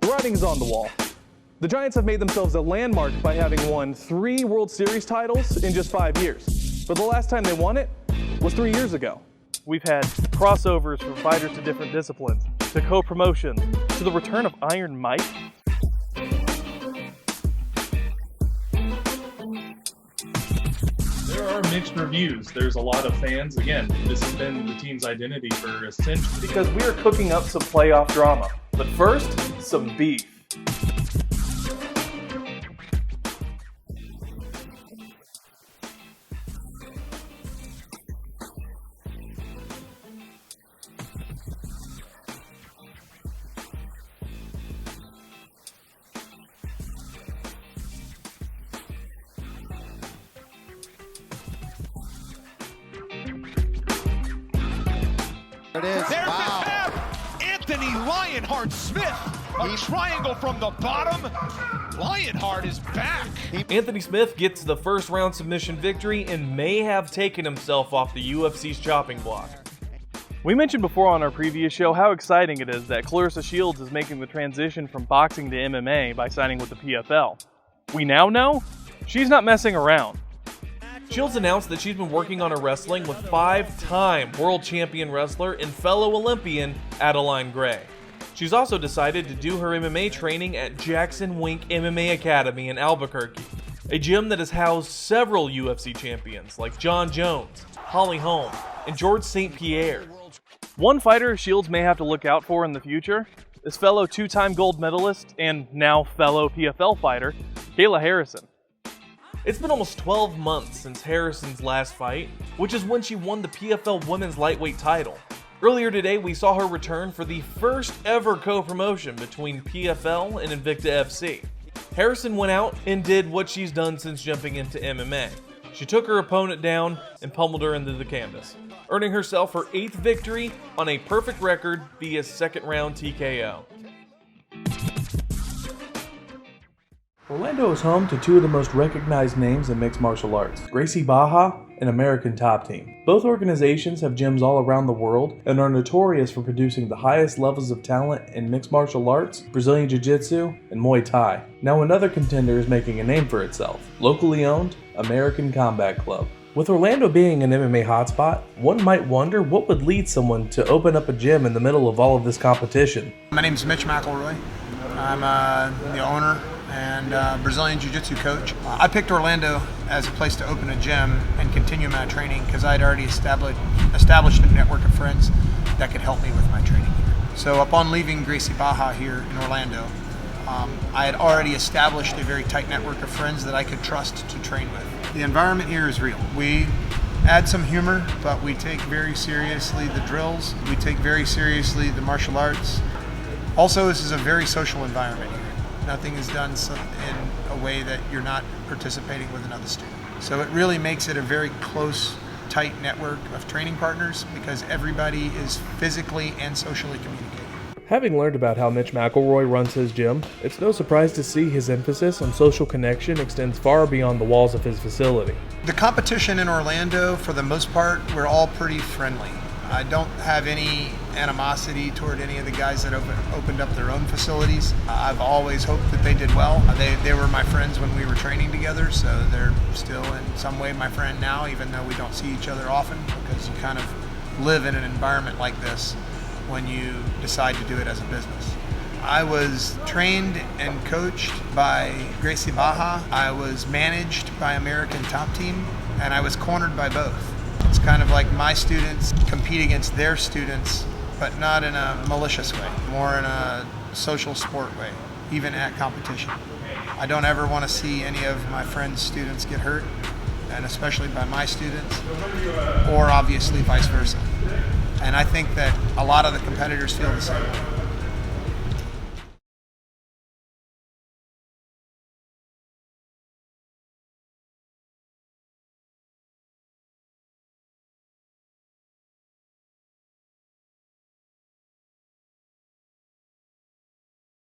The writing is on the wall. The Giants have made themselves a landmark by having won 3 World Series titles in just 5 years. But the last time they won it was 3 years ago. We've had crossovers from fighters to different disciplines, to co-promotion, to the return of Iron Mike. There are mixed reviews. There's a lot of fans. Again, this has been the team's identity for a century. Because we are cooking up some playoff drama. But first, some beef. There it is. There's Wow. the tap. Anthony Lionheart Smith. A triangle from the bottom. Lionheart is back. Anthony Smith gets the first round submission victory and may have taken himself off the UFC's chopping block. We mentioned before on our previous show how exciting it is that Clarissa Shields is making the transition from boxing to MMA by signing with the PFL. We now know she's not messing around. Shields announced that she's been working on her wrestling with 5-time world champion wrestler and fellow Olympian Adeline Gray. She's also decided to do her MMA training at Jackson Wink MMA Academy in Albuquerque, a gym that has housed several UFC champions like John Jones, Holly Holm, and George St. Pierre. One fighter Shields may have to look out for in the future is fellow 2-time gold medalist and now fellow PFL fighter, Kayla Harrison. It's been almost 12 months since Harrison's last fight, which is when she won the PFL Women's Lightweight title. Earlier today, we saw her return for the first ever co-promotion between PFL and Invicta FC. Harrison went out and did what she's done since jumping into MMA. She took her opponent down and pummeled her into the canvas, earning herself her 8th victory on a perfect record via second round TKO. Orlando is home to 2 of the most recognized names in mixed martial arts, Gracie Barra and American Top Team. Both organizations have gyms all around the world and are notorious for producing the highest levels of talent in mixed martial arts, Brazilian Jiu-Jitsu, and Muay Thai. Now another contender is making a name for itself, locally owned American Combat Club. With Orlando being an MMA hotspot, one might wonder what would lead someone to open up a gym in the middle of all of this competition. My name is Mitch McElroy. I'm the owner and Brazilian Jiu-Jitsu coach. I picked Orlando as a place to open a gym and continue my training because I'd already established a network of friends that could help me with my training here. So upon leaving Gracie Barra here in Orlando, I had already established a very tight network of friends that I could trust to train with. The environment here is real. We add some humor, but we take very seriously the drills. We take very seriously the martial arts. Also, this is a very social environment here. Nothing is done in a way that you're not participating with another student. So it really makes it a very close, tight network of training partners because everybody is physically and socially communicating. Having learned about how Mitch McElroy runs his gym, it's no surprise to see his emphasis on social connection extends far beyond the walls of his facility. The competition in Orlando, for the most part, we're all pretty friendly. I don't have any animosity toward any of the guys that opened up their own facilities. I've always hoped that they did well. They were my friends when we were training together, so they're still in some way my friend now, even though we don't see each other often, because you kind of live in an environment like this when you decide to do it as a business. I was trained and coached by Gracie Barra. I was managed by American Top Team, and I was cornered by both. It's kind of like my students compete against their students, but not in a malicious way, more in a social sport way, even at competition. I don't ever want to see any of my friends' students get hurt, and especially by my students, or obviously vice versa. And I think that a lot of the competitors feel the same way.